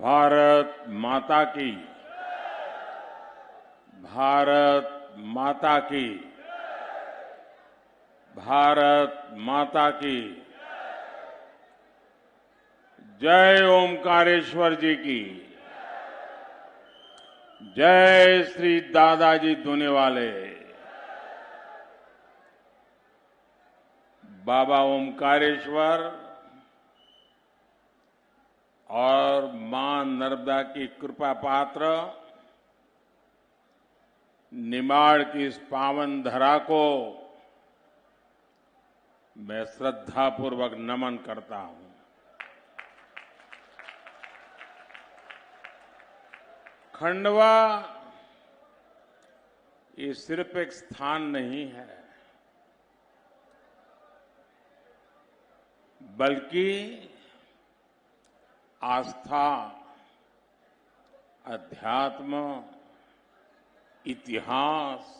भारत माता की। भारत माता की। भारत माता की। जय ओमकारेश्वर जी की। जय श्री दादाजी दुनिवाले। बाबा ओमकारेश्वर और मां नर्मदा की कृपा पात्र निमाड़ की इस पावन धरा को मैं श्रद्धापूर्वक नमन करता हूं। खंडवा ये सिर्फ एक स्थान नहीं है, बल्कि आस्था, अध्यात्म, इतिहास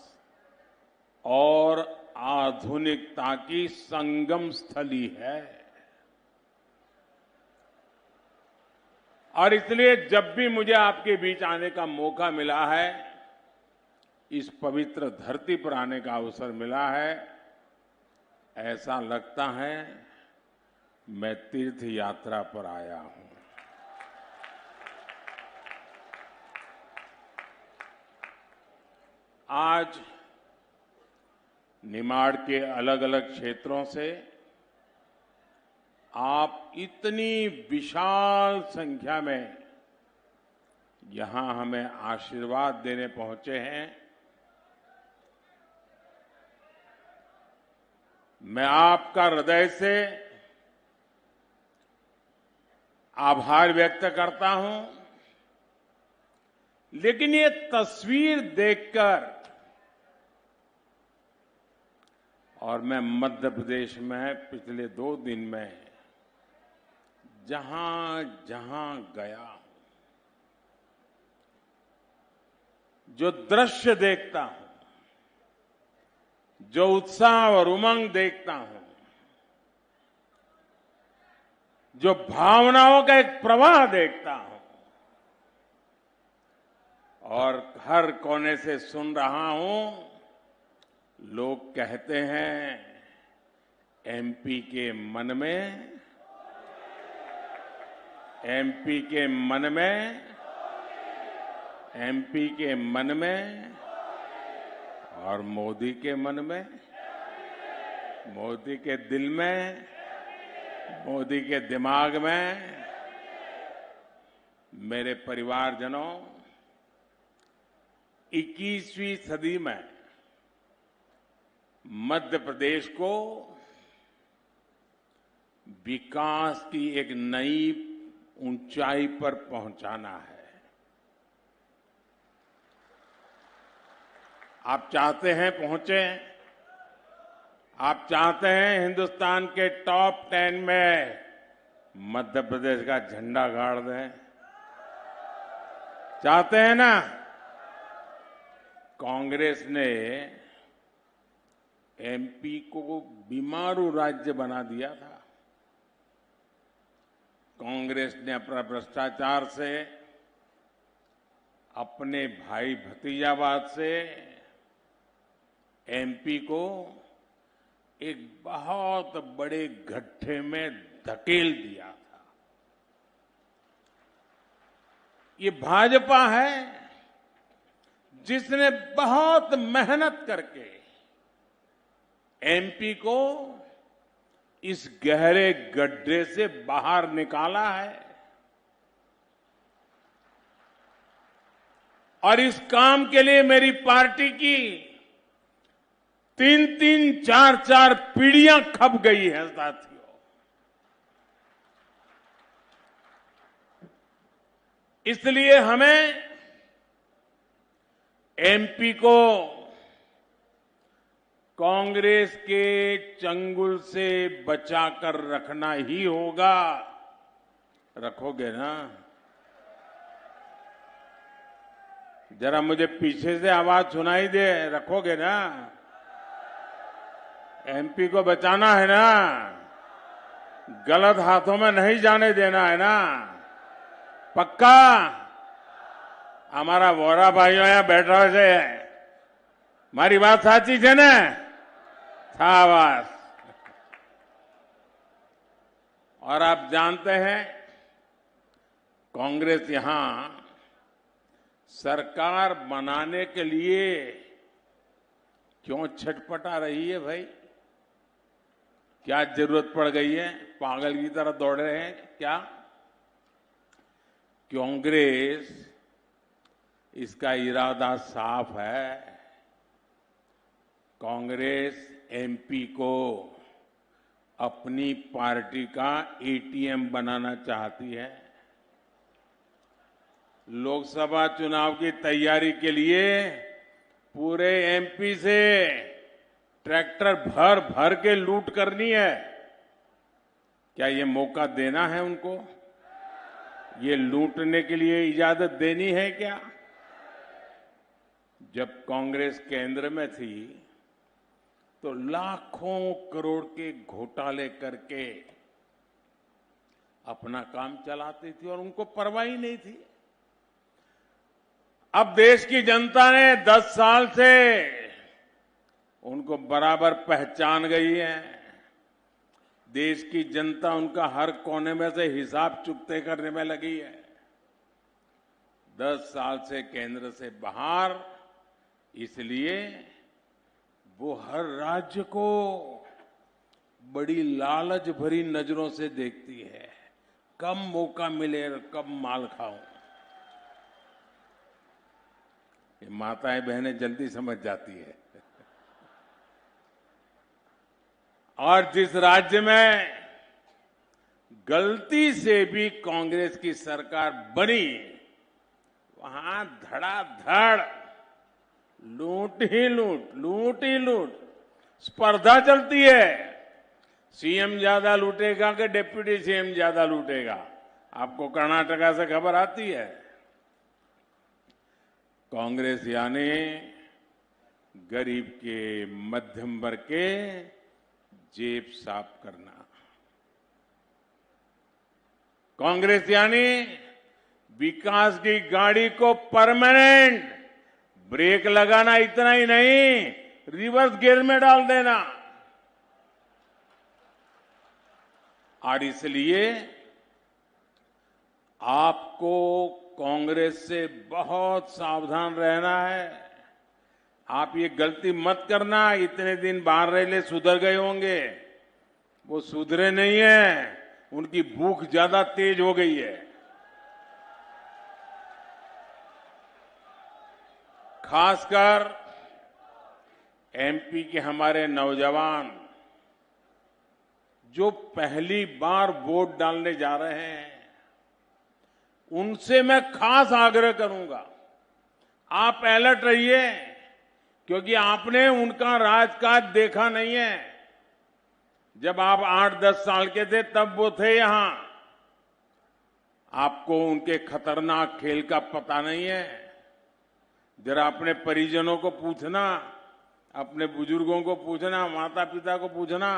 और आधुनिकता की संगम स्थली है। और इसलिए जब भी मुझे आपके बीच आने का मौका मिला है, इस पवित्र धरती पर आने का अवसर मिला है, ऐसा लगता है मैं तीर्थ यात्रा पर आया हूं। आज निमाड़ के अलग अलग क्षेत्रों से आप इतनी विशाल संख्या में यहां हमें आशीर्वाद देने पहुंचे हैं। मैं आपका हृदय से आभार व्यक्त करता हूं, लेकिन ये तस्वीर देखकर और मैं मध्य प्रदेश में पिछले 2 दिन में जहां जहां गया, जो दृश्य देखता हूं, जो उत्साह और उमंग देखता हूं, जो भावनाओं का एक प्रवाह देखता हूं और हर कोने से सुन रहा हूं, लोग कहते हैं एमपी के मन में, एमपी के मन में, एमपी के मन में और मोदी के मन में, मोदी के दिल में, मोदी के दिमाग में। मेरे परिवारजनों, 21वीं सदी में मध्य प्रदेश को विकास की एक नई ऊंचाई पर पहुंचाना है। आप चाहते हैं पहुंचे? आप चाहते हैं हिंदुस्तान के टॉप 10 में मध्य प्रदेश का झंडा गाड़ दें? चाहते हैं ना? कांग्रेस ने एमपी को बीमारू राज्य बना दिया था। कांग्रेस ने अपना भ्रष्टाचार से, अपने भाई भतीजावाद से एमपी को एक बहुत बड़े गड्ढे में धकेल दिया था। ये भाजपा है जिसने बहुत मेहनत करके एमपी को इस गहरे गड्ढे से बाहर निकाला है। और इस काम के लिए मेरी पार्टी की 3-3, 4-4 पीढ़ियां खप गई हैं साथियों। इसलिए हमें एमपी को कांग्रेस के चंगुल से बचाकर रखना ही होगा। रखोगे ना? जरा मुझे पीछे से आवाज सुनाई दे, रखोगे ना? एमपी को बचाना है ना? गलत हाथों में नहीं जाने देना है ना? पक्का? हमारा वोरा भाइयों यहां बैठा છે મારી વાત સાચી છે ને? शाबाश। और आप जानते हैं कांग्रेस यहां सरकार बनाने के लिए क्यों छटपटा रही है भाई? क्या जरूरत पड़ गई है? पागल की तरह दौड़ रहे हैं क्या? कांग्रेस इसका इरादा साफ है। कांग्रेस एमपी को अपनी पार्टी का एटीएम बनाना चाहती है। लोकसभा चुनाव की तैयारी के लिए पूरे एमपी से ट्रैक्टर भर भर के लूट करनी है। क्या ये मौका देना है उनको? ये लूटने के लिए इजाजत देनी है क्या? जब कांग्रेस केंद्र में थी तो लाखों करोड़ के घोटाले करके अपना काम चलाती थी और उनको परवाह ही नहीं थी। अब देश की जनता ने 10 साल से उनको बराबर पहचान गई है। देश की जनता उनका हर कोने में से हिसाब चुकते करने में लगी है। 10 साल से केंद्र से बाहर, इसलिए वो हर राज्य को बड़ी लालच भरी नजरों से देखती है। कब मौका मिले और कब माल खाऊं। ये माताएं बहनें जल्दी समझ जाती है। और जिस राज्य में गलती से भी कांग्रेस की सरकार बनी, वहां धड़ाधड़ लूट ही लूट स्पर्धा चलती है। सीएम ज्यादा लूटेगा कि डिप्टी सीएम ज्यादा लूटेगा? आपको कर्नाटका से खबर आती है। कांग्रेस यानी गरीब के, मध्यम वर्ग के जेब साफ करना। कांग्रेस यानी विकास की गाड़ी को परमानेंट ब्रेक लगाना, इतना ही नहीं, रिवर्स गियर में डाल देना। और इसलिए आपको कांग्रेस से बहुत सावधान रहना है। आप ये गलती मत करना। इतने दिन बाहर रहे सुधर गए होंगे, वो सुधरे नहीं है। उनकी भूख ज्यादा तेज हो गई है। खासकर एमपी के हमारे नौजवान जो पहली बार वोट डालने जा रहे हैं, उनसे मैं खास आग्रह करूंगा, आप अलर्ट रहिए, क्योंकि आपने उनका राजकाज देखा नहीं है। जब आप 8-10 साल के थे तब वो थे यहां। आपको उनके खतरनाक खेल का पता नहीं है। जरा अपने परिजनों को पूछना, अपने बुजुर्गों को पूछना, माता पिता को पूछना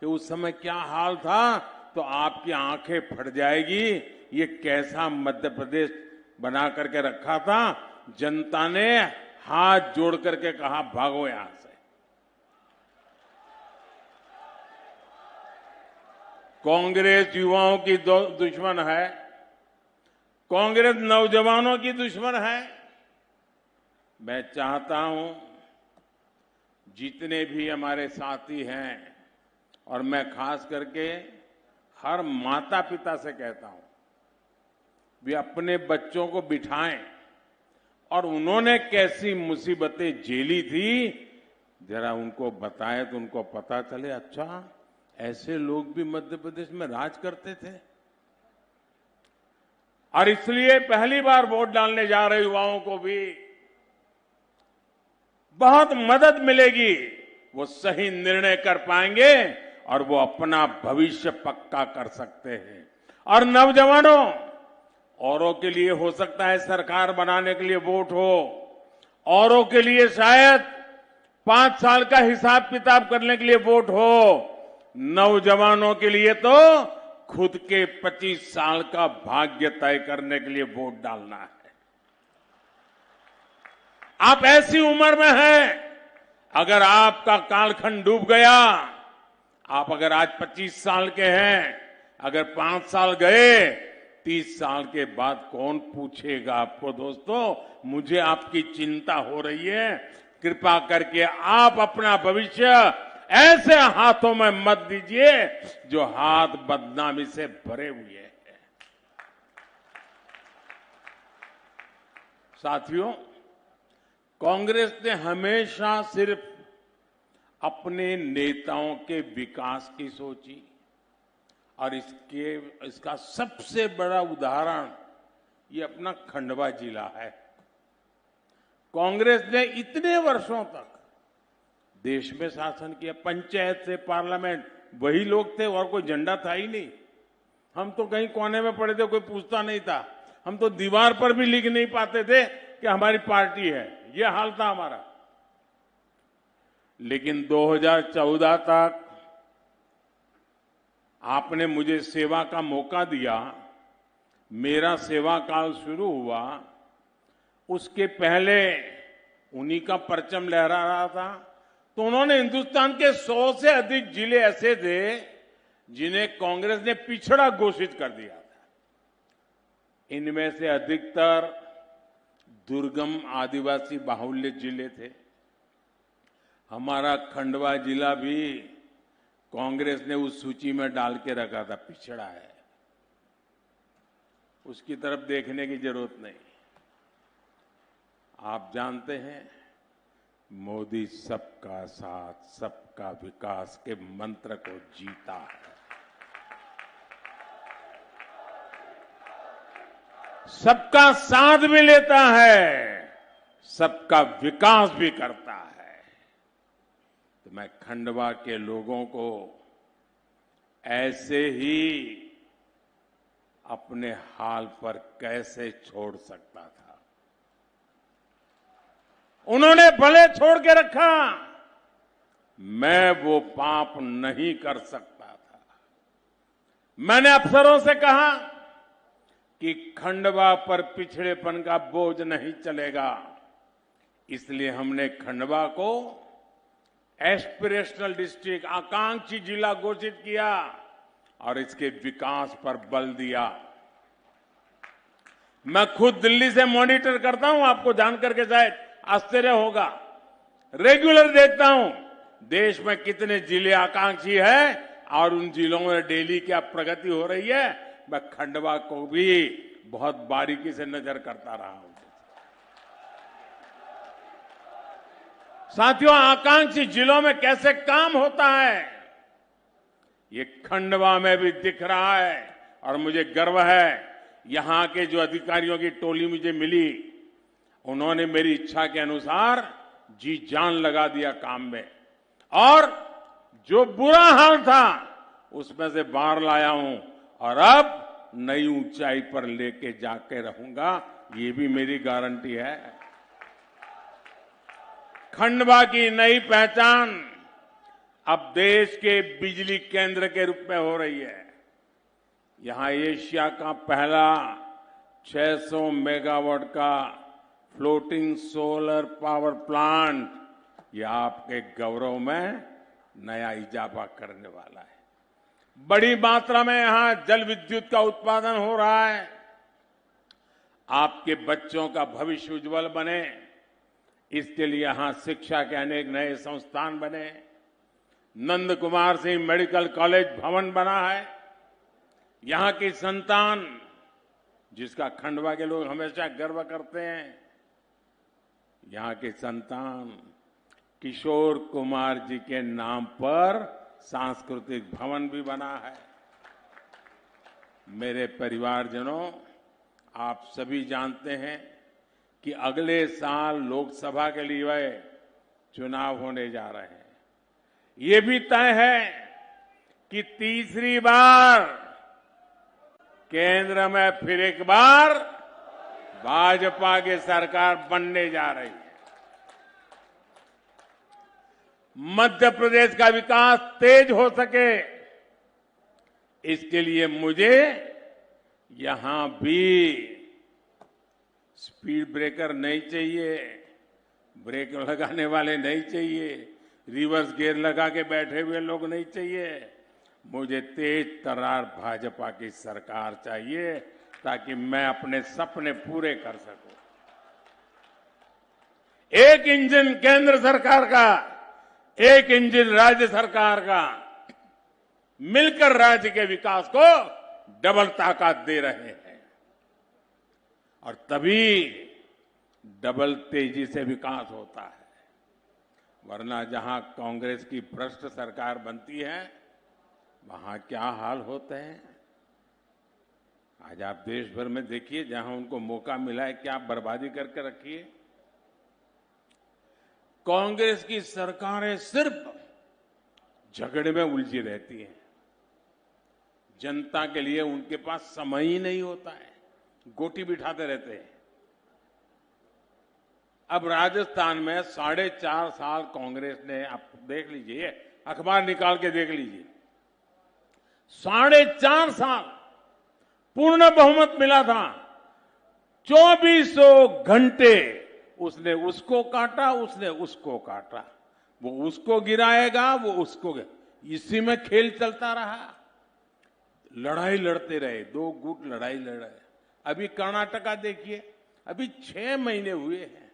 कि उस समय क्या हाल था, तो आपकी आंखें फट जाएगी। ये कैसा मध्य प्रदेश बना करके रखा था। जनता ने हाथ जोड़ करके कहा, भागो यहां से। कांग्रेस युवाओं की दुश्मन है, कांग्रेस नौजवानों की दुश्मन है। मैं चाहता हूं जितने भी हमारे साथी हैं, और मैं खास करके हर माता पिता से कहता हूं, वे अपने बच्चों को बिठाएं और उन्होंने कैसी मुसीबतें झेली थी, जरा उनको बताएं तो उनको पता चले, अच्छा ऐसे लोग भी मध्य प्रदेश में राज करते थे। और इसलिए पहली बार वोट डालने जा रहे युवाओं को भी बहुत मदद मिलेगी। वो सही निर्णय कर पाएंगे और वो अपना भविष्य पक्का कर सकते हैं। और नौजवानों, औरों के लिए हो सकता है सरकार बनाने के लिए वोट हो, औरों के लिए शायद 5 साल का हिसाब किताब करने के लिए वोट हो, नौजवानों के लिए तो खुद के 25 साल का भाग्य तय करने के लिए वोट डालना है। आप ऐसी उम्र में हैं, अगर आपका कालखंड डूब गया, आप अगर आज 25 साल के हैं, अगर 5 साल गए, 30 साल के बाद कौन पूछेगा आपको? दोस्तों, मुझे आपकी चिंता हो रही है। कृपा करके आप अपना भविष्य ऐसे हाथों में मत दीजिए जो हाथ बदनामी से भरे हुए हैं। साथियों, कांग्रेस ने हमेशा सिर्फ अपने नेताओं के विकास की सोची, और इसका सबसे बड़ा उदाहरण ये अपना खंडवा जिला है। कांग्रेस ने इतने वर्षों तक देश में शासन किया, पंचायत से पार्लियामेंट वही लोग थे और कोई झंडा था ही नहीं। हम तो कहीं कोने में पड़े थे, कोई पूछता नहीं था। हम तो दीवार पर भी लिख नहीं पाते थे कि हमारी पार्टी है, यह हाल था हमारा। लेकिन 2014 तक आपने मुझे सेवा का मौका दिया, मेरा सेवा काल शुरू हुआ। उसके पहले उन्हीं का परचम लहरा रहा था, तो उन्होंने हिंदुस्तान के 100 से अधिक जिले ऐसे थे जिन्हें कांग्रेस ने पिछड़ा घोषित कर दिया था। इनमें से अधिकतर दुर्गम आदिवासी बाहुल्य जिले थे। हमारा खंडवा जिला भी कांग्रेस ने उस सूची में डाल के रखा था, पिछड़ा है, उसकी तरफ देखने की जरूरत नहीं। आप जानते हैं, मोदी सबका साथ सबका विकास के मंत्र को जीता है। सबका साथ भी लेता है, सबका विकास भी करता है। तो मैं खंडवा के लोगों को ऐसे ही अपने हाल पर कैसे छोड़ सकता था? उन्होंने भले छोड़ के रखा, मैं वो पाप नहीं कर सकता था। मैंने अफसरों से कहा कि खंडवा पर पिछड़ेपन का बोझ नहीं चलेगा, इसलिए हमने खंडवा को एस्पिरेशनल डिस्ट्रिक्ट, आकांक्षी जिला घोषित किया और इसके विकास पर बल दिया। मैं खुद दिल्ली से मॉनिटर करता हूं, आपको जानकर के शायद आश्चर्य होगा। रेगुलर देखता हूं देश में कितने जिले आकांक्षी है और उन जिलों में डेली क्या प्रगति हो रही है। मैं खंडवा को भी बहुत बारीकी से नजर करता रहा हूं। साथियों, आकांक्षी जिलों में कैसे काम होता है, ये खंडवा में भी दिख रहा है और मुझे गर्व है। यहां के जो अधिकारियों की टोली मुझे मिली, उन्होंने मेरी इच्छा के अनुसार जी जान लगा दिया काम में, और जो बुरा हाल था उसमें से बाहर लाया हूं और अब नई ऊंचाई पर लेके जाके रहूंगा, ये भी मेरी गारंटी है। खंडवा की नई पहचान अब देश के बिजली केंद्र के रूप में हो रही है। यहां एशिया का पहला 600 मेगावाट का फ्लोटिंग सोलर पावर प्लांट, यह आपके गौरव में नया इजाफा करने वाला है। बड़ी मात्रा में यहां जल विद्युत का उत्पादन हो रहा है। आपके बच्चों का भविष्य उज्जवल बने, इसके लिए यहां शिक्षा के अनेक नए संस्थान बने। नंद कुमार सिंह मेडिकल कॉलेज भवन बना है। यहां की संतान, जिसका खंडवा के लोग हमेशा गर्व करते हैं, यहां के संतान किशोर कुमार जी के नाम पर सांस्कृतिक भवन भी बना है। मेरे परिवारजनों, आप सभी जानते हैं कि अगले साल लोकसभा के लिए चुनाव होने जा रहे हैं। ये भी तय है कि तीसरी बार केंद्र में फिर एक बार भाजपा की सरकार बनने जा रही है। मध्य प्रदेश का विकास तेज हो सके, इसके लिए मुझे यहां भी स्पीड ब्रेकर नहीं चाहिए, ब्रेक लगाने वाले नहीं चाहिए, रिवर्स गियर लगा के बैठे हुए लोग नहीं चाहिए। मुझे तेज तर्रार भाजपा की सरकार चाहिए ताकि मैं अपने सपने पूरे कर सकूं। एक इंजन केंद्र सरकार का, एक इंजन राज्य सरकार का, मिलकर राज्य के विकास को डबल ताकत दे रहे हैं और तभी डबल तेजी से विकास होता है। वरना जहां कांग्रेस की भ्रष्ट सरकार बनती है वहां क्या हाल होते हैं। आज आप देश भर में देखिए, जहां उनको मौका मिला है क्या बर्बादी करके रखी है। कांग्रेस की सरकारें सिर्फ झगड़े में उलझी रहती हैं, जनता के लिए उनके पास समय ही नहीं होता है, गोटी बिठाते रहते हैं। अब राजस्थान में 4.5 साल कांग्रेस ने, आप देख लीजिए, अखबार निकाल के देख लीजिए, 4.5 साल पूर्ण बहुमत मिला था। 2400 घंटे उसने उसको काटा, उसने उसको काटा, वो उसको गिराएगा, वो उसको, इसी में खेल चलता रहा। लड़ाई लड़ते रहे, 2 गुट लड़ाई लड़ रहे। अभी कर्नाटका देखिए, अभी 6 महीने हुए हैं,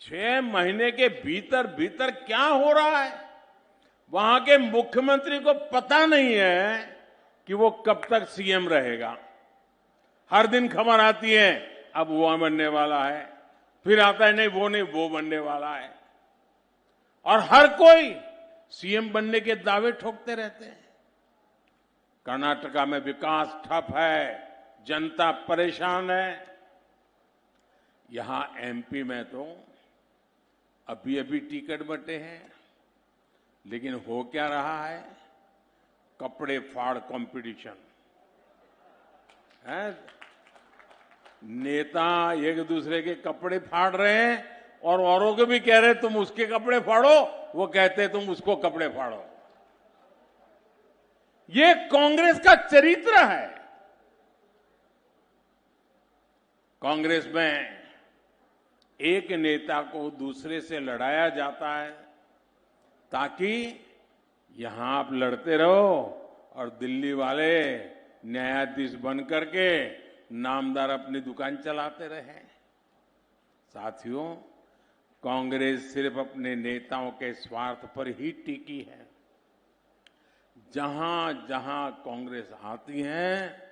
6 महीने के भीतर भीतर क्या हो रहा है। वहां के मुख्यमंत्री को पता नहीं है कि वो कब तक सीएम रहेगा। हर दिन खबर आती है अब वो बनने वाला है, फिर आता है नहीं वो नहीं वो बनने वाला है, और हर कोई सीएम बनने के दावे ठोकते रहते हैं। कर्नाटका में विकास ठप है, जनता परेशान है। यहां एमपी में तो अभी अभी टिकट बंटे हैं, लेकिन हो क्या रहा है, कपड़े फाड़ कंपटीशन है। नेता एक दूसरे के कपड़े फाड़ रहे हैं और औरों को भी कह रहे तुम उसके कपड़े फाड़ो, वो कहते तुम उसको कपड़े फाड़ो। ये कांग्रेस का चरित्र है। कांग्रेस में एक नेता को दूसरे से लड़ाया जाता है ताकि यहां आप लड़ते रहो और दिल्ली वाले न्यायाधीश बन करके नामदार अपनी दुकान चलाते रहे। साथियों, कांग्रेस सिर्फ अपने नेताओं के स्वार्थ पर ही टिकी है। जहां जहां कांग्रेस आती है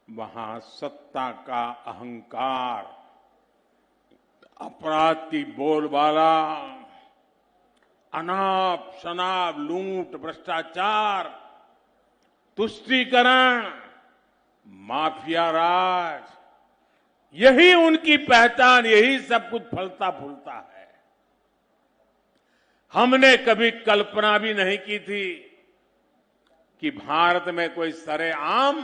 वहां सत्ता का अहंकार, अपराध की बोलबाला, अनाप शनाप लूट, भ्रष्टाचार, तुष्टीकरण, माफिया राज, यही उनकी पहचान, यही सब कुछ फलता फूलता है। हमने कभी कल्पना भी नहीं की थी कि भारत में कोई सरेआम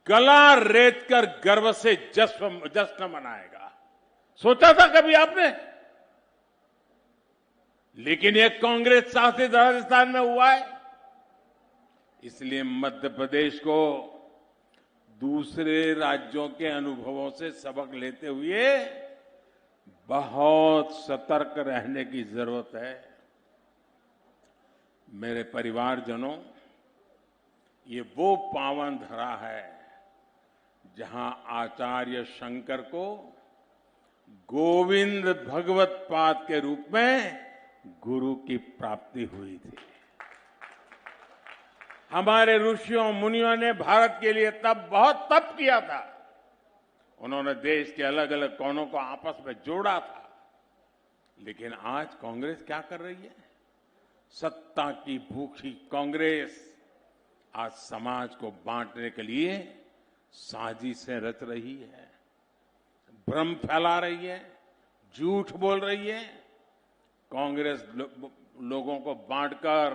गला रेत कर गर्व से जश्न मनाएगा। सोचा था कभी आपने? लेकिन ये कांग्रेस शासित राजस्थान में हुआ है। इसलिए मध्य प्रदेश को दूसरे राज्यों के अनुभवों से सबक लेते हुए बहुत सतर्क रहने की जरूरत है। मेरे परिवारजनों, ये वो पावन धरा है जहां आचार्य शंकर को गोविंद भगवत पाद के रूप में गुरु की प्राप्ति हुई थी। हमारे ऋषियों मुनियों ने भारत के लिए तब बहुत तप किया था। उन्होंने देश के अलग अलग कोनों को आपस में जोड़ा था। लेकिन आज कांग्रेस क्या कर रही है? सत्ता की भूखी कांग्रेस आज समाज को बांटने के लिए साजिशें रच रही है, भ्रम फैला रही है, झूठ बोल रही है। कांग्रेस लोगों को बांटकर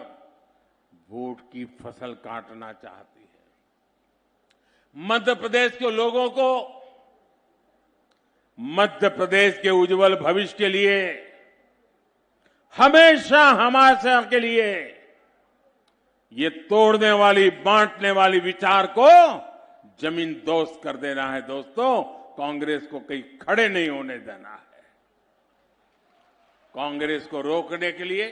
वोट की फसल काटना चाहती है। मध्य प्रदेश के लोगों को मध्य प्रदेश के उज्जवल भविष्य के लिए, हमेशा हमारे के लिए ये तोड़ने वाली, बांटने वाली विचार को जमीन दोस्त कर देना है दोस्तों। कांग्रेस को कहीं खड़े नहीं होने देना है। कांग्रेस को रोकने के लिए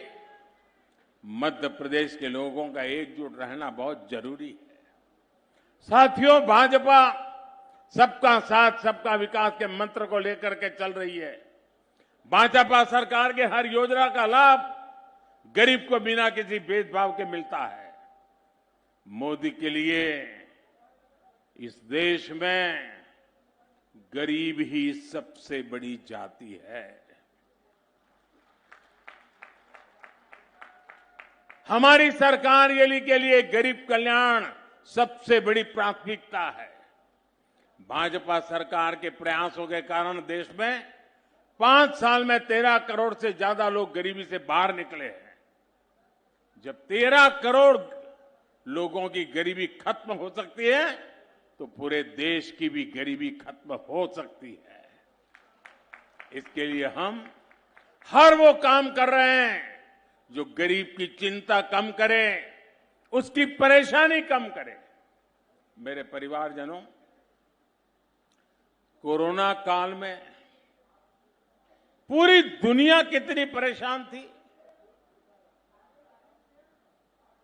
मध्य प्रदेश के लोगों का एकजुट रहना बहुत जरूरी है। साथियों, भाजपा सबका साथ सबका विकास के मंत्र को लेकर के चल रही है। भाजपा सरकार के हर योजना का लाभ गरीब को बिना किसी भेदभाव के मिलता है। मोदी के लिए इस देश में गरीब ही सबसे बड़ी जाति है। हमारी सरकार के लिए गरीब कल्याण सबसे बड़ी प्राथमिकता है। भाजपा सरकार के प्रयासों के कारण देश में 5 साल में 13 करोड़ से ज्यादा लोग गरीबी से बाहर निकले हैं। जब 13 करोड़ लोगों की गरीबी खत्म हो सकती है तो पूरे देश की भी गरीबी खत्म हो सकती है। इसके लिए हम हर वो काम कर रहे हैं जो गरीब की चिंता कम करे, उसकी परेशानी कम करे। मेरे परिवारजनों, कोरोना काल में पूरी दुनिया कितनी परेशान थी।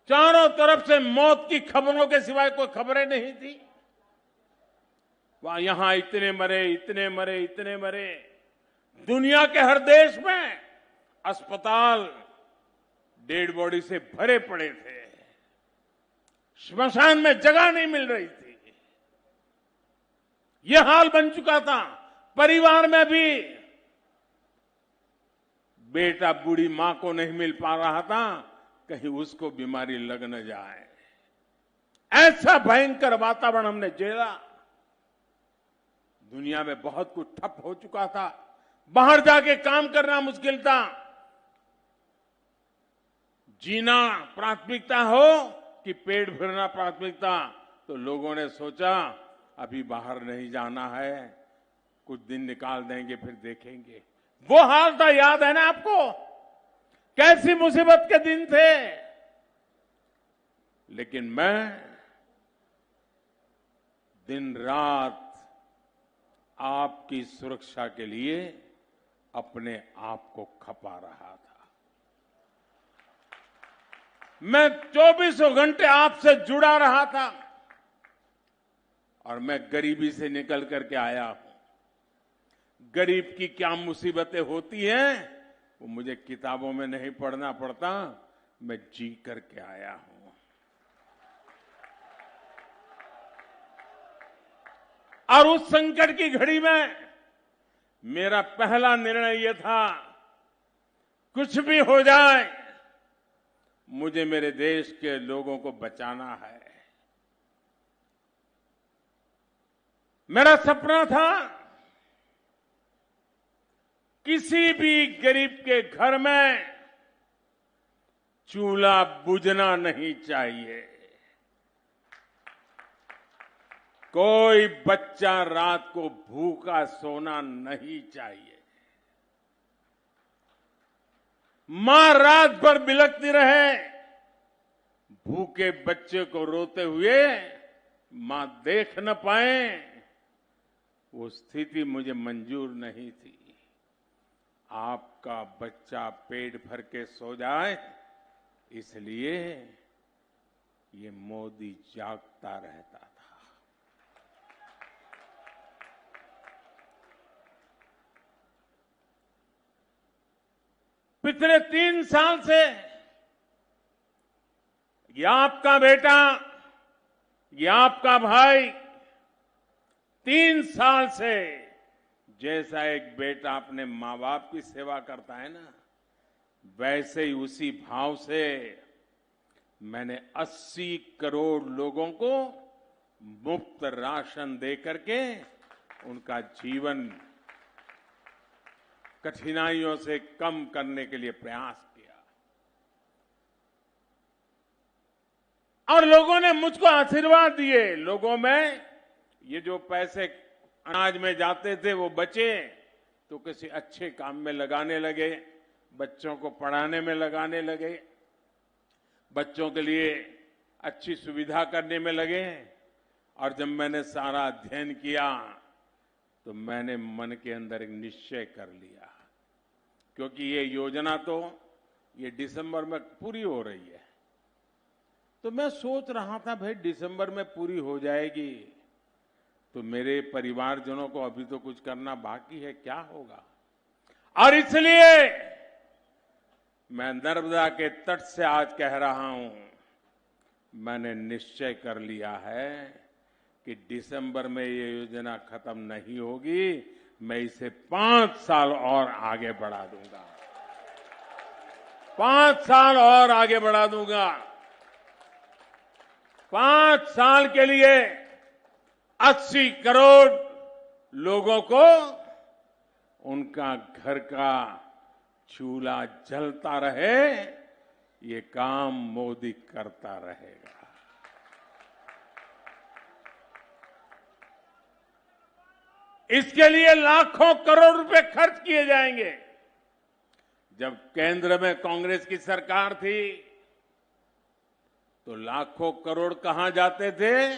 चारों तरफ से मौत की खबरों के सिवाय कोई खबरें नहीं थी। वहां यहां इतने मरे, इतने मरे, इतने मरे। दुनिया के हर देश में अस्पताल डेड बॉडी से भरे पड़े थे। श्मशान में जगह नहीं मिल रही थी। यह हाल बन चुका था। परिवार में भी बेटा बूढ़ी मां को नहीं मिल पा रहा था, कहीं उसको बीमारी लग न जाए। ऐसा भयंकर वातावरण हमने झेला। दुनिया में बहुत कुछ ठप हो चुका था। बाहर जाके काम करना मुश्किल था। जीना प्राथमिकता हो कि पेट भरना प्राथमिकता, तो लोगों ने सोचा अभी बाहर नहीं जाना है, कुछ दिन निकाल देंगे फिर देखेंगे। वो हाल था, याद है ना आपको? कैसी मुसीबत के दिन थे। लेकिन मैं दिन रात आपकी सुरक्षा के लिए अपने आप को खपा रहा था। मैं 24 घंटे आपसे जुड़ा रहा था और मैं गरीबी से निकल करके आया हूं। गरीब की क्या मुसीबतें होती हैं वो मुझे किताबों में नहीं पढ़ना पड़ता, मैं जी करके आया हूं। और उस संकट की घड़ी में मेरा पहला निर्णय यह था, कुछ भी हो जाए मुझे मेरे देश के लोगों को बचाना है। मेरा सपना था किसी भी गरीब के घर में चूल्हा बुझना नहीं चाहिए। कोई बच्चा रात को भूखा सोना नहीं चाहिए। मां रात भर बिलखती रहे, भूखे बच्चे को रोते हुए मां देख न पाए, वो स्थिति मुझे मंजूर नहीं थी। आपका बच्चा पेट भर के सो जाए, इसलिए ये मोदी जागता रहता था। पिछले 3 साल से ये आपका बेटा, ये आपका भाई 3 साल से जैसा एक बेटा अपने मां बाप की सेवा करता है ना, वैसे ही उसी भाव से मैंने 80 करोड़ लोगों को मुफ्त राशन दे करके उनका जीवन कठिनाइयों से कम करने के लिए प्रयास किया। और लोगों ने मुझको आशीर्वाद दिए। लोगों में ये जो पैसे अनाज में जाते थे वो बचे तो किसी अच्छे काम में लगाने लगे, बच्चों को पढ़ाने में लगाने लगे, बच्चों के लिए अच्छी सुविधा करने में लगे। और जब मैंने सारा अध्ययन किया तो मैंने मन के अंदर एक निश्चय कर लिया, क्योंकि ये योजना तो ये दिसंबर में पूरी हो रही है। तो मैं सोच रहा था भाई दिसंबर में पूरी हो जाएगी तो मेरे परिवारजनों को अभी तो कुछ करना बाकी है, क्या होगा। और इसलिए मैं नर्मदा के तट से आज कह रहा हूं, मैंने निश्चय कर लिया है कि दिसंबर में ये योजना खत्म नहीं होगी, मैं इसे 5 साल और आगे बढ़ा दूंगा, 5 साल और आगे बढ़ा दूंगा। 5 साल के लिए 80 करोड़ लोगों को उनका घर का चूल्हा जलता रहे, ये काम मोदी करता रहेगा। इसके लिए लाखों करोड़ रुपए खर्च किए जाएंगे। जब केंद्र में कांग्रेस की सरकार थी तो लाखों करोड़ कहां जाते थे?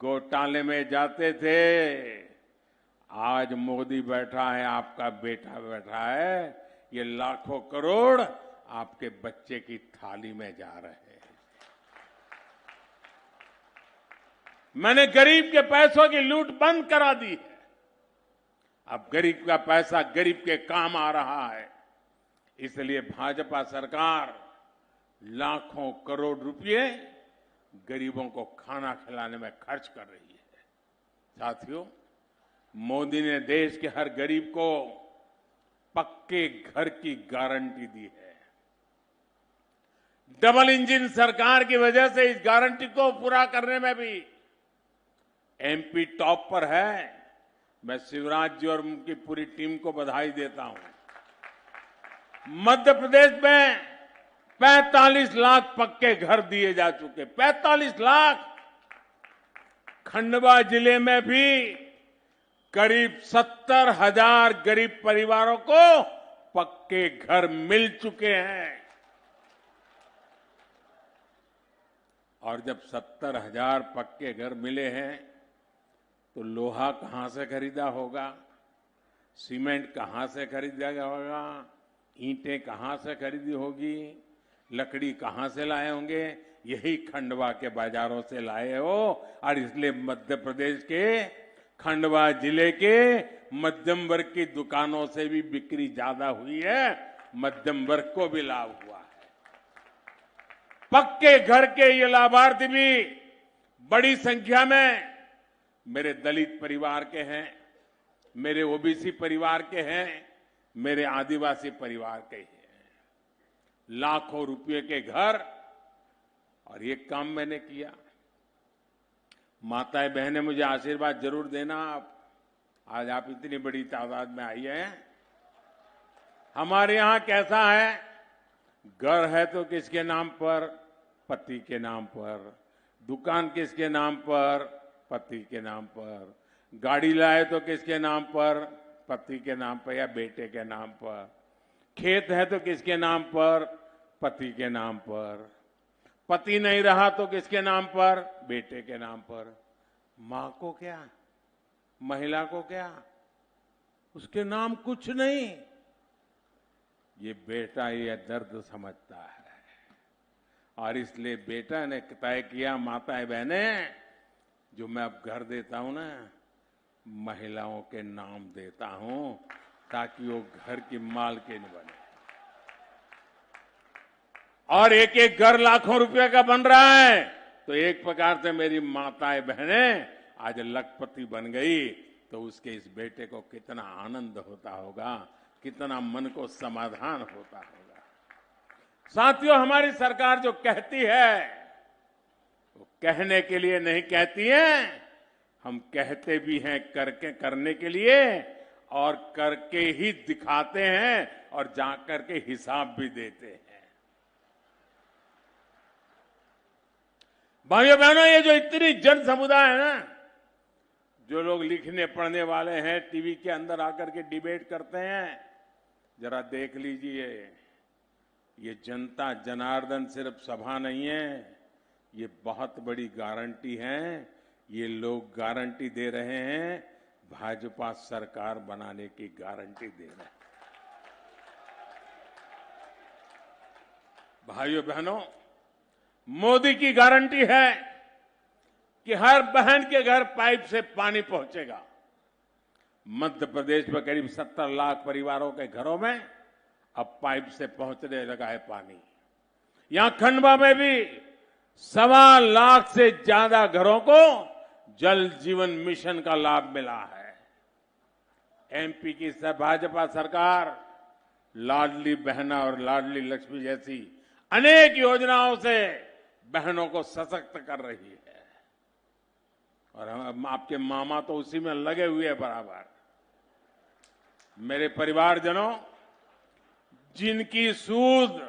घोटाले में जाते थे। आज मोदी बैठा है, आपका बेटा बैठा है, ये लाखों करोड़ आपके बच्चे की थाली में जा रहे हैं। मैंने गरीब के पैसों की लूट बंद करा दी है। अब गरीब का पैसा गरीब के काम आ रहा है। इसलिए भाजपा सरकार लाखों करोड़ रुपए गरीबों को खाना खिलाने में खर्च कर रही है। साथियों, मोदी ने देश के हर गरीब को पक्के घर की गारंटी दी है। डबल इंजन सरकार की वजह से इस गारंटी को पूरा करने में भी एमपी टॉप पर है। मैं शिवराज जी और उनकी पूरी टीम को बधाई देता हूं। मध्य प्रदेश में 45 लाख पक्के घर दिए जा चुके, 45 लाख। खंडवा जिले में भी करीब 70,000 गरीब परिवारों को पक्के घर मिल चुके हैं। और जब 70,000 पक्के घर मिले हैं तो लोहा कहां से खरीदा होगा, सीमेंट कहां से खरीदा होगा, ईंटें कहां से खरीदी होगी, लकड़ी कहां से लाए होंगे? यही खंडवा के बाजारों से लाए हो। और इसलिए मध्य प्रदेश के खंडवा जिले के मध्यम वर्ग की दुकानों से भी बिक्री ज्यादा हुई है, मध्यम वर्ग को भी लाभ हुआ है। पक्के घर के ये लाभार्थी भी बड़ी संख्या में मेरे दलित परिवार के हैं, मेरे ओबीसी परिवार के हैं, मेरे आदिवासी परिवार के हैं। लाखों रुपए के घर, और ये काम मैंने किया। माताएं बहनें मुझे आशीर्वाद जरूर देना। आज आप इतनी बड़ी तादाद में आई हैं। हमारे यहां कैसा है, घर है तो किसके नाम पर? पति के नाम पर। दुकान किसके नाम पर? पति के नाम पर। गाड़ी लाए तो किसके नाम पर? पति के नाम पर या बेटे के नाम पर। खेत है तो किसके नाम पर? पति के नाम पर। पति नहीं रहा तो किसके नाम पर? बेटे के नाम पर। मां को क्या, महिला को क्या, उसके नाम कुछ नहीं। ये बेटा ये दर्द समझता है और इसलिए बेटा ने तय किया, माताएं बहनें, जो मैं अब घर देता हूं ना, महिलाओं के नाम देता हूं ताकि वो घर की मालकिन बने। और एक एक घर लाखों रुपए का बन रहा है तो एक प्रकार से मेरी माताएं बहनें आज लखपति बन गई तो उसके इस बेटे को कितना आनंद होता होगा, कितना मन को समाधान होता होगा। साथियों, हमारी सरकार जो कहती है वो कहने के लिए नहीं कहती है, हम कहते भी हैं करके करने के लिए, और करके ही दिखाते हैं और जाकर के हिसाब भी देते हैं। भाइयों बहनों, ये जो इतनी जन समुदाय है ना, जो लोग लिखने पढ़ने वाले हैं, टीवी के अंदर आकर के डिबेट करते हैं, जरा देख लीजिए, ये जनता जनार्दन सिर्फ सभा नहीं है, ये बहुत बड़ी गारंटी है। ये लोग गारंटी दे रहे हैं, भाजपा सरकार बनाने की गारंटी दे रहे हैं। भाइयों बहनों, मोदी की गारंटी है कि हर बहन के घर पाइप से पानी पहुंचेगा। मध्य प्रदेश में करीब 70 लाख परिवारों के घरों में अब पाइप से पहुंचने लगा है पानी। यहां खंडवा में भी 1.25 लाख से ज्यादा घरों को जल जीवन मिशन का लाभ मिला है। एमपी की भाजपा सरकार लाडली बहना और लाडली लक्ष्मी जैसी अनेक योजनाओं से बहनों को सशक्त कर रही है और हम आपके मामा तो उसी में लगे हुए हैं बराबर। मेरे परिवारजनों, जिनकी सूद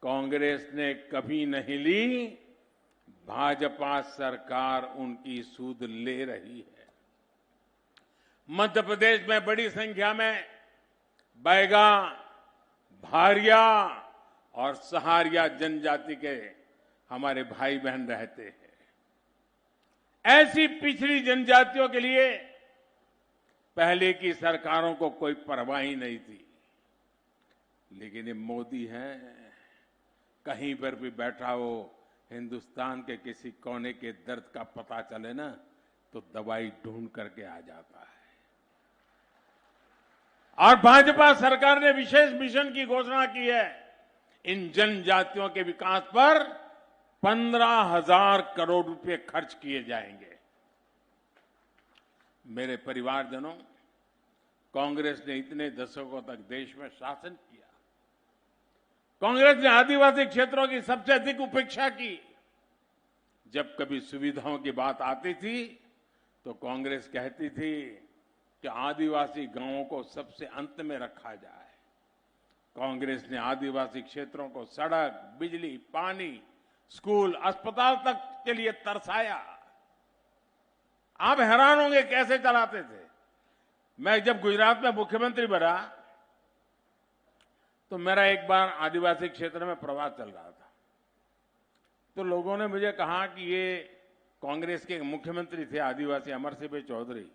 कांग्रेस ने कभी नहीं ली, भाजपा सरकार उनकी सूद ले रही है। मध्य प्रदेश में बड़ी संख्या में बैगा, भारिया और सहारिया जनजाति के हमारे भाई बहन रहते हैं। ऐसी पिछड़ी जनजातियों के लिए पहले की सरकारों को कोई परवाह ही नहीं थी, लेकिन ये मोदी है, कहीं पर भी बैठा हो, हिंदुस्तान के किसी कोने के दर्द का पता चले ना तो दवाई ढूंढ करके आ जाता है। और भाजपा सरकार ने विशेष मिशन की घोषणा की है। इन जनजातियों के विकास पर 15,000 करोड़ रुपए खर्च किए जाएंगे। मेरे परिवारजनों, कांग्रेस ने इतने दशकों तक देश में शासन किया। कांग्रेस ने आदिवासी क्षेत्रों की सबसे अधिक उपेक्षा की। जब कभी सुविधाओं की बात आती थी तो कांग्रेस कहती थी कि आदिवासी गांवों को सबसे अंत में रखा जाए। कांग्रेस ने आदिवासी क्षेत्रों को सड़क, बिजली, पानी, स्कूल, अस्पताल तक के लिए तरसाया। आप हैरान होंगे कैसे चलाते थे। मैं जब गुजरात में मुख्यमंत्री बना तो मेरा एक बार आदिवासी क्षेत्र में प्रवास चल रहा था, तो लोगों ने मुझे कहा कि ये कांग्रेस के मुख्यमंत्री थे आदिवासी अमर सिंह चौधरी,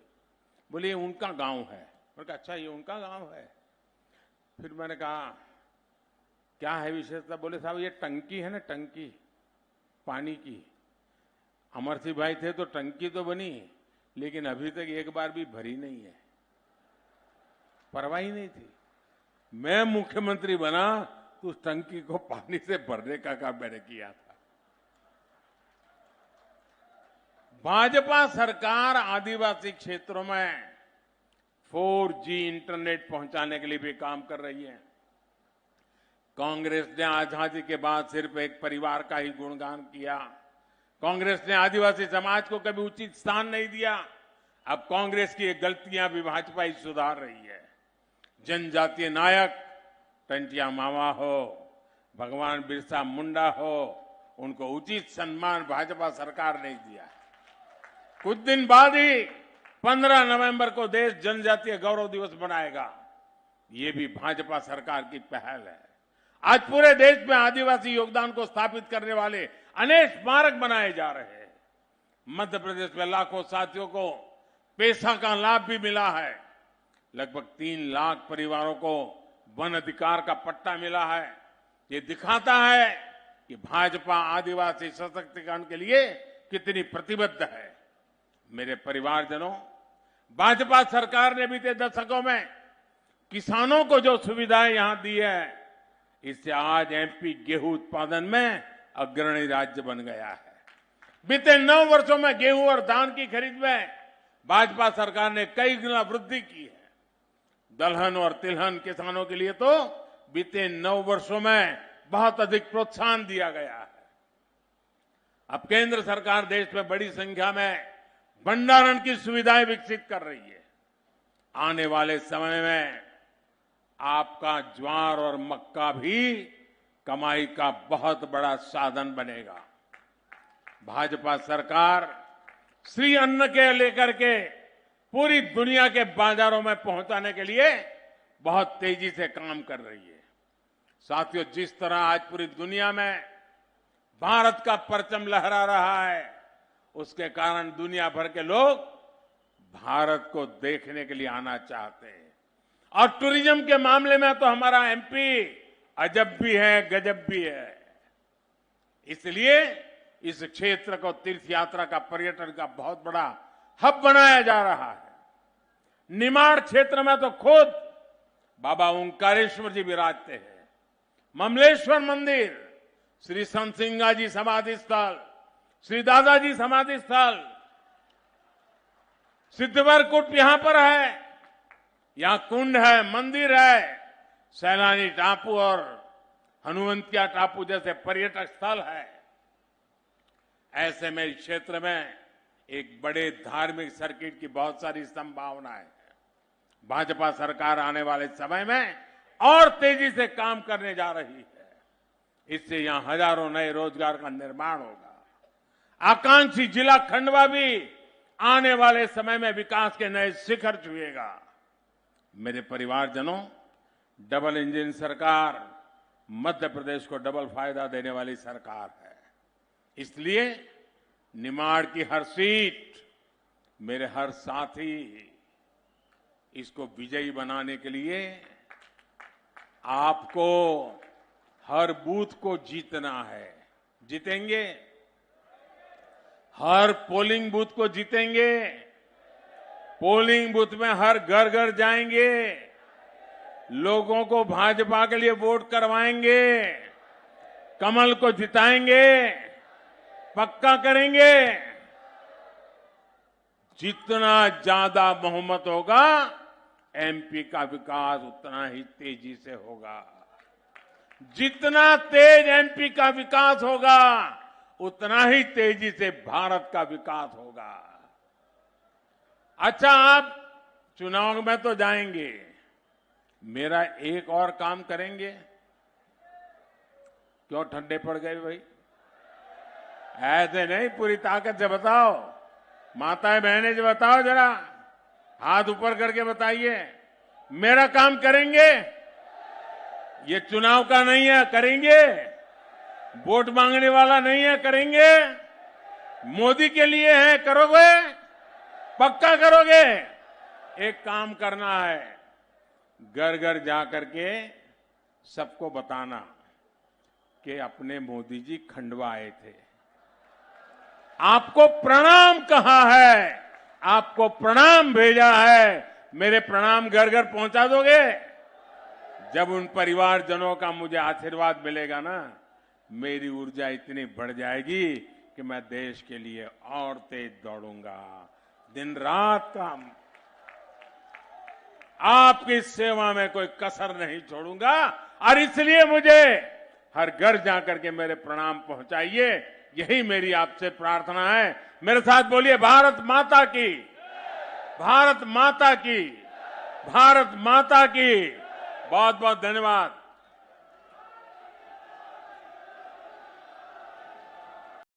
बोले ये उनका गांव है। मैंने कहा अच्छा ये उनका गांव है। फिर मैंने कहा क्या है विशेषता। बोले साहब ये टंकी है ना, टंकी पानी की, अमर सिंह भाई थे तो टंकी तो बनी, लेकिन अभी तक एक बार भी भरी नहीं है। परवाह ही नहीं थी। मैं मुख्यमंत्री बना तो उस टंकी को पानी से भरने का काम मैंने किया था। भाजपा सरकार आदिवासी क्षेत्रों में 4G इंटरनेट पहुंचाने के लिए भी काम कर रही है। कांग्रेस ने आजादी के बाद सिर्फ एक परिवार का ही गुणगान किया। कांग्रेस ने आदिवासी समाज को कभी उचित स्थान नहीं दिया। अब कांग्रेस की ये गलतियां भी भाजपा ही सुधार रही है। जनजातीय नायक टंटिया मामा हो, भगवान बिरसा मुंडा हो, उनको उचित सम्मान भाजपा सरकार ने दिया। कुछ दिन बाद ही 15 नवंबर को देश जनजातीय गौरव दिवस मनाएगा। ये भी भाजपा सरकार की पहल है। आज पूरे देश में आदिवासी योगदान को स्थापित करने वाले अनेक स्मारक बनाए जा रहे हैं। मध्य प्रदेश में लाखों साथियों को पेशा का लाभ भी मिला है। लगभग 3 लाख परिवारों को वन अधिकार का पट्टा मिला है। ये दिखाता है कि भाजपा आदिवासी सशक्तिकरण के लिए कितनी प्रतिबद्ध है। मेरे परिवारजनों, भाजपा सरकार ने बीते दशकों में किसानों को जो सुविधाएं यहां दी है, इससे आज एमपी गेहूं उत्पादन में अग्रणी राज्य बन गया है। बीते 9 वर्षों में गेहूं और धान की खरीद में भाजपा सरकार ने कई गुना वृद्धि की है। दलहन और तिलहन किसानों के लिए तो बीते 9 वर्षों में बहुत अधिक प्रोत्साहन दिया गया है। अब केंद्र सरकार देश में बड़ी संख्या में भंडारण की सुविधाएं विकसित कर रही है। आने वाले समय में आपका ज्वार और मक्का भी कमाई का बहुत बड़ा साधन बनेगा। भाजपा सरकार श्री अन्न के लेकर के पूरी दुनिया के बाजारों में पहुंचाने के लिए बहुत तेजी से काम कर रही है। साथियों, जिस तरह आज पूरी दुनिया में भारत का परचम लहरा रहा है। उसके कारण दुनिया भर के लोग भारत को देखने के लिए आना चाहते हैं। और टूरिज्म के मामले में तो हमारा एमपी अजब भी है, गजब भी है। इसलिए इस क्षेत्र को तीर्थ यात्रा का, पर्यटन का बहुत बड़ा हब बनाया जा रहा है। निमाड़ क्षेत्र में तो खुद बाबा ओंकारेश्वर जी विराजते हैं। ममलेश्वर मंदिर, श्री संत सिंगा जी समाधि स्थल, श्री दादाजी समाधि स्थल, सिद्धवरकुट यहां पर है। यहां कुंड है, मंदिर है, सैलानी टापू और हनुवंतिया टापू जैसे पर्यटक स्थल है। ऐसे में इस क्षेत्र में एक बड़े धार्मिक सर्किट की बहुत सारी संभावनाएं हैं। भाजपा सरकार आने वाले समय में और तेजी से काम करने जा रही है। इससे यहां हजारों नए रोजगार का निर्माण होगा। आकांक्षी जिला खंडवा भी आने वाले समय में विकास के नए शिखर छुएगा। मेरे परिवारजनों, डबल इंजन सरकार मध्य प्रदेश को डबल फायदा देने वाली सरकार है। इसलिए निमाड़ की हर सीट, मेरे हर साथी, इसको विजयी बनाने के लिए आपको हर बूथ को जीतना है। जीतेंगे? हर पोलिंग बूथ को जीतेंगे। पोलिंग बूथ में हर घर घर जाएंगे, लोगों को भाजपा के लिए वोट करवाएंगे, कमल को जिताएंगे, पक्का करेंगे। जितना ज्यादा बहुमत होगा, एमपी का विकास उतना ही तेजी से होगा। जितना तेज एमपी का विकास होगा, उतना ही तेजी से भारत का विकास होगा। अच्छा, आप चुनाव में तो जाएंगे, मेरा एक और काम करेंगे? क्यों ठंडे पड़ गए भाई? ऐसे नहीं, पूरी ताकत से बताओ। माताएं बहनें जो बताओ, जरा हाथ ऊपर करके बताइए, मेरा काम करेंगे? ये चुनाव का नहीं है, करेंगे? वोट मांगने वाला नहीं है, करेंगे? मोदी के लिए है, करोगे? पक्का करोगे? एक काम करना है, घर घर जाकर के सबको बताना कि अपने मोदी जी खंडवा आए थे, आपको प्रणाम कहा है, आपको प्रणाम भेजा है। मेरे प्रणाम घर घर पहुंचा दोगे? जब उन परिवारजनों का मुझे आशीर्वाद मिलेगा ना, मेरी ऊर्जा इतनी बढ़ जाएगी कि मैं देश के लिए और तेज दौड़ूंगा, दिन रात काम, आपकी सेवा में कोई कसर नहीं छोड़ूंगा। और इसलिए मुझे हर घर जाकर के मेरे प्रणाम पहुंचाइए, यही मेरी आपसे प्रार्थना है। मेरे साथ बोलिए, भारत माता की, भारत माता की, भारत माता की। बहुत बहुत धन्यवाद।